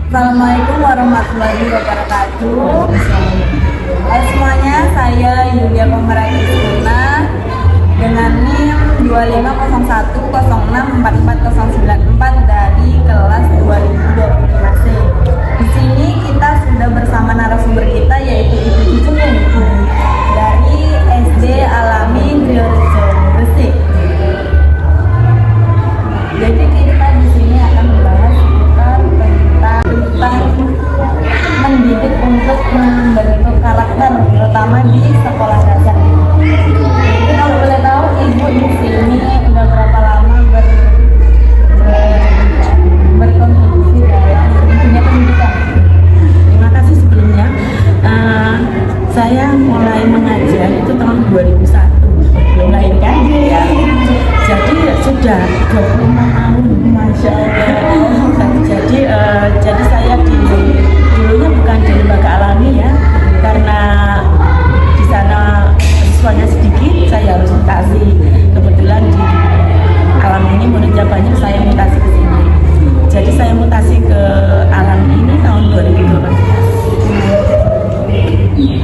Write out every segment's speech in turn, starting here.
Assalamualaikum warahmatullahi wabarakatuh. Semuanya, saya Yulia Pemerati Suna dengan NIM 2501064494 dari kelas 2025C. Di sini kita sudah bersama narasumber kita yaitu Ibu Cucu dari SD Alami Griorejo Gresik. Jadi kita di sini akan membahas tentang mendidik untuk membentuk karakter, terutama di sekolah dasar. Jadi kalau boleh tahu, Ibu di sini udah berapa lama berkontribusi dalam dunia pendidikan? Terima kasih sebelumnya. Saya mulai mengajar itu tahun 2001, belum lahir kan? Ya. Jadi sudah 25 tahun, masya Allah. Jadi saya dulunya bukan di lembaga alami ya, karena di sana siswanya sedikit, saya harus mutasi. Kebetulan di alam ini muridnya banyak, saya mutasi ke sini. Jadi saya mutasi ke alam ini tahun 2018.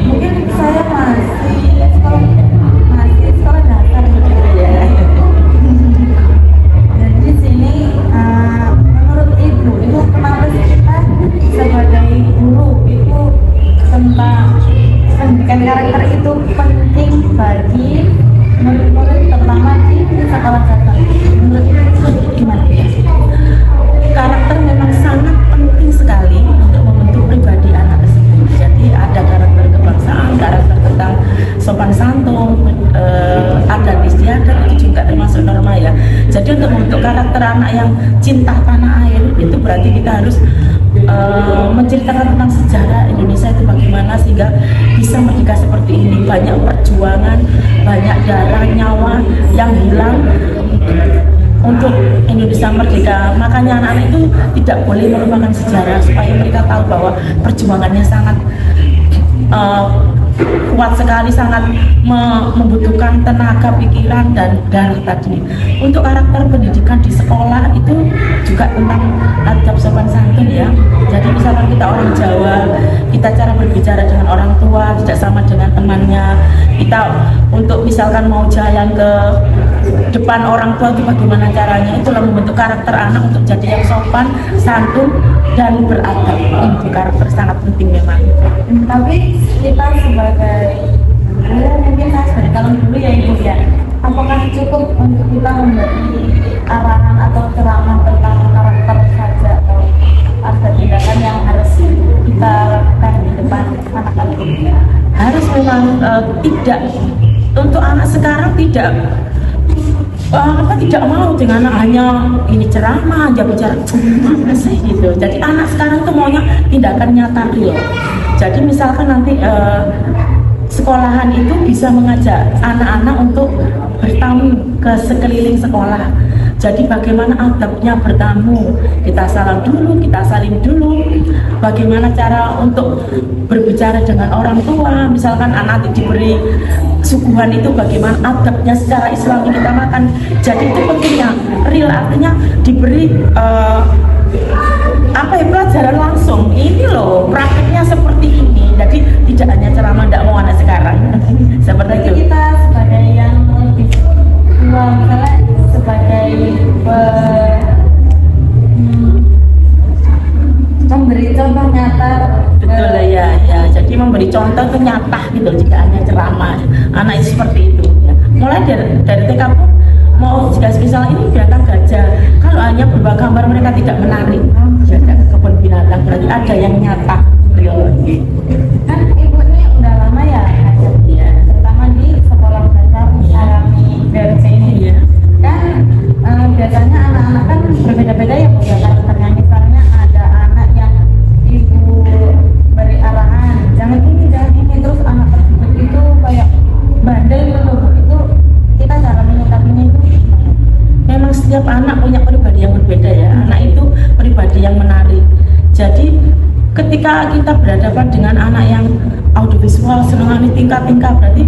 Mungkin saya masih sekolah dasar begitu ya. Dan di sini menurut Ibu itu kenapa sih kita sebagai guru itu tentang pendidikan karakter itu penting bagi murid-murid terutama di sekolah dasar? Menurut Ibu itu gimana ya? Karakter memang sangat penting sekali untuk membentuk pribadi anak tersebut. Jadi ada karakter kebangsaan, karakter tentang sopan santun, adat istiadat itu juga termasuk norma ya. Jadi untuk membentuk karakter anak yang cinta tanah air itu berarti kita harus menceritakan tentang sejarah Indonesia itu bagaimana sehingga bisa merdeka seperti ini. Banyak perjuangan, banyak darah, nyawa yang hilang untuk Indonesia merdeka. Makanya anak-anak itu tidak boleh melupakan sejarah supaya mereka tahu bahwa perjuangannya sangat kuat sekali, sangat membutuhkan tenaga, pikiran, dan darah tadi. Untuk karakter pendidikan di sekolah itu juga tentang adab sopan santun ya. Jadi misalkan kita orang Jawa, kita cara berbicara dengan orang tua tidak sama dengan temannya. Kita untuk misalkan mau jalan ke depan orang tua itu bagaimana caranya, itulah membentuk karakter anak untuk jadi yang sopan, santun, dan beradab. Itu karakter sangat penting memang. Tapi kita sebagai guru, mungkin saya sebagai calon guru ya Ibu ya, apakah cukup untuk kita memberi arahan atau ceramah tentang karakter saja, atau ada tindakan yang harus kita lakukan di depan anak-anak? Harus memang tidak, untuk anak sekarang tidak tidak mau dengan hanya ini ceramah aja bicara apa sih gitu. Jadi anak sekarang tuh maunya tindakan nyata real. Jadi misalkan nanti sekolahan itu bisa mengajak anak-anak untuk bertamu ke sekeliling sekolah. Jadi bagaimana adabnya bertamu, kita salam dulu, kita salim dulu. Bagaimana cara untuk berbicara dengan orang tua, misalkan anak diberi suguhan itu bagaimana adabnya secara Islami kita makan. Jadi itu pentingnya, real artinya diberi pelajaran langsung. Ini loh prakteknya seperti ini. Jadi tidak hanya ceramah, tidak mau anak sekarang. Seperti itu. Kita sebagai yang lebih tua, misalnya sebagai memberi contoh nyata. Betul lah ya. Jadi memberi contoh itu nyata gitu. Jika hanya ceramah, anak itu seperti itu. Ya. Mulai dari TK pun mau jika misalnya ini binatang gajah, kalau hanya berupa gambar mereka tidak menarik. Jadi ke kebun binatang berarti ada yang nyata. Real. Kan Ibu ini udah lama ya ngajar, Iya. terutama di sekolah dasar Alami BRC ini. Iya. Kan biasanya anak-anak kan berbeda-beda ya Bu ya karakternya. Misalnya ada anak yang Ibu beri arahan jangan ini, terus anak tersebut itu kayak bandel gitu Bu. Itu kita cara menyikapinya itu gimana? Memang setiap anak punya pribadi yang berbeda ya. Anak itu pribadi yang menarik. Jadi ketika kita berhadapan dengan anak yang audiovisual, senang tingkah-tingkah, berarti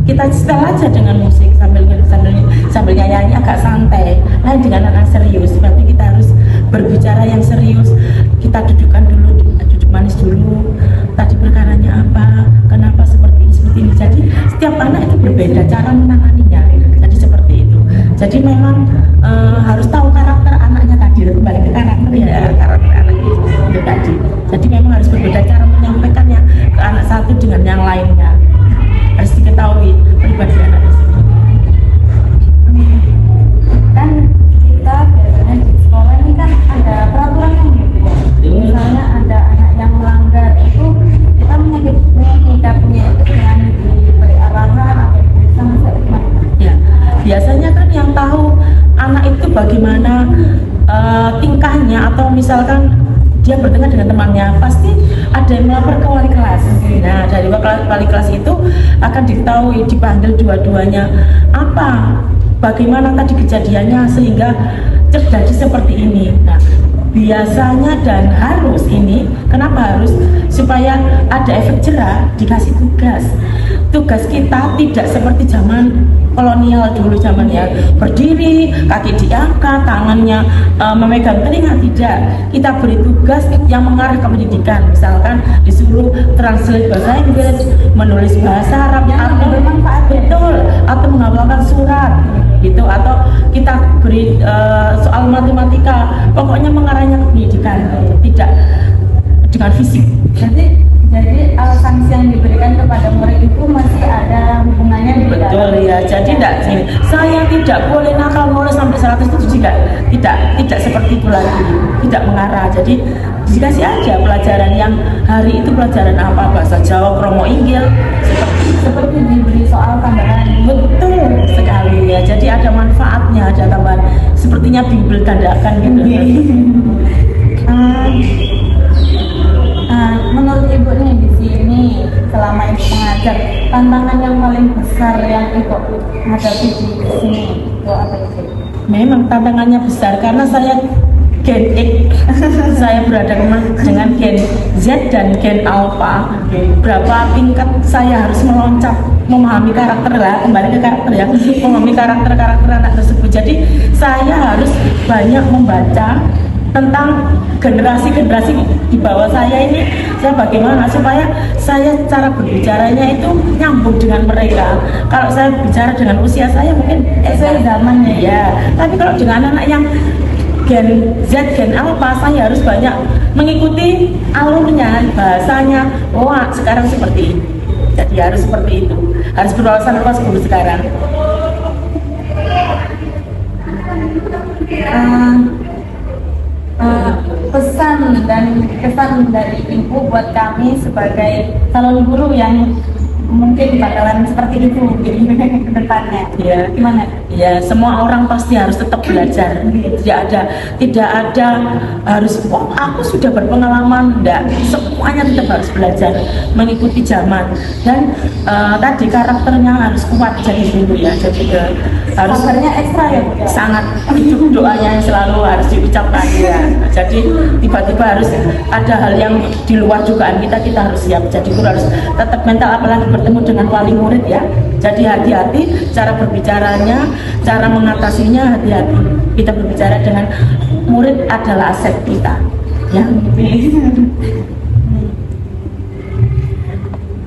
kita setel aja dengan musik sambil nyanyi agak santai. Lain dengan anak serius, berarti kita harus berbicara yang serius. kita dudukkan dulu, duduk manis dulu, tadi perkaranya apa, kenapa seperti ini. Jadi setiap anak itu berbeda cara menanganinya, jadi seperti itu. Jadi memang harus tahu karakter anaknya tadi, kembali ke karakter ya, karakter anak itu tadi. Jadi memang harus berbeda cara menyampaikannya ke anak satu dengan yang lainnya, harus diketahui pribadi anak tersebut. Kan kita biasanya di sekolah ini kan ada peraturannya gitu ya. Misalnya ada anak yang melanggar itu kita menyikapinya itu dengan diberi arahan atau sama gimana? Ya, biasanya kan yang tahu anak itu bagaimana tingkahnya, atau misalkan dia bertengkar dengan temannya, pasti ada yang melapor ke wali kelas. Nah, dari wali kelas itu akan diketahui, dipanggil dua-duanya, apa, bagaimana tadi kejadiannya sehingga terjadi seperti ini. Nah, biasanya dan harus ini, kenapa harus? Supaya ada efek jerah, dikasih tugas. Tugas kita tidak seperti zaman kolonial dulu, zamannya berdiri, kaki diangkat, tangannya memegang telinga, tidak. Kita beri tugas yang mengarah ke pendidikan, misalkan disuruh translate bahasa Inggris, menulis bahasa Arab, atau bermanfaat, betul, atau menghafalkan surat gitu, atau kita beri soal matematika, pokoknya mengarahnya ke pendidikan, tidak dengan fisik. Jadi sanksi yang diberikan kepada murid itu masih ada hubungannya di Betul ya, jadi tidak, saya tidak boleh nakal mulai sampai 100 itu juga tidak seperti itu lagi, tidak mengarah. Jadi dikasih aja pelajaran yang hari itu pelajaran apa, bahasa Jawa, Kromo, Inggil, seperti diberi soal tambahan. betul sekali ya. Jadi ada manfaatnya, ada tambahan, sepertinya Bimbel dandakan gitu. Menurut ibu nih di sini selama ibu mengajar, tantangan yang paling besar yang ibu hadapi di sini itu apa itu? Memang tantangannya besar karena saya Gen X, saya berada dengan Gen Z dan Gen Alpha. Berapa tingkat saya harus meloncat memahami karakter lah, kembali ke karakter ya, memahami karakter anak tersebut. Jadi saya harus banyak membaca tentang generasi-generasi di bawah saya ini, saya bagaimana supaya saya cara berbicaranya itu nyambung dengan mereka. Kalau saya bicara dengan usia saya mungkin Sesuai zamannya ya, tapi kalau dengan anak yang Gen Z, Gen Alpha, saya harus banyak mengikuti alurnya, bahasanya. Wah, sekarang seperti ini, jadi harus seperti itu, harus berwawasan luas guru sekarang. Pesan dan kesan dari ibu buat kami sebagai calon guru yang mungkin bakalan seperti itu ke depannya. Ya, Gimana? ya, semua orang pasti harus tetap belajar. Tidak ada harus, oh aku sudah berpengalaman, enggak. Semuanya tetap harus belajar, mengikuti zaman. Dan tadi karakternya harus kuat jadi dulu ya. Jadi harus Sabarnya ekstra ya Bu? sangat, itu doanya yang selalu harus diucapkan ya. Jadi tiba-tiba harus ada hal yang di luar dugaan kita harus siap. Jadi guru harus tetap mental, apalagi bertemu dengan wali murid ya. Jadi hati-hati cara berbicaranya, cara mengatasinya, hati-hati. Kita berbicara dengan murid adalah aset kita ya.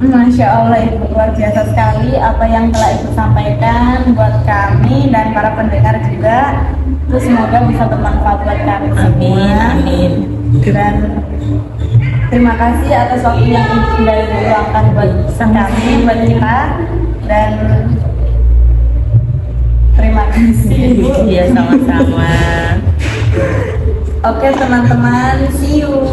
Masya Allah, Ibu luar biasa sekali apa yang telah Ibu sampaikan buat kami dan para pendengar juga. Terus semoga bisa bermanfaat buat kami semua. Amin. Dan terima kasih atas waktu yang sudah Ibu luangkan buat kami, buat kita. Dan terima kasih Ibu. Iya, sama-sama. Oke teman-teman, see you.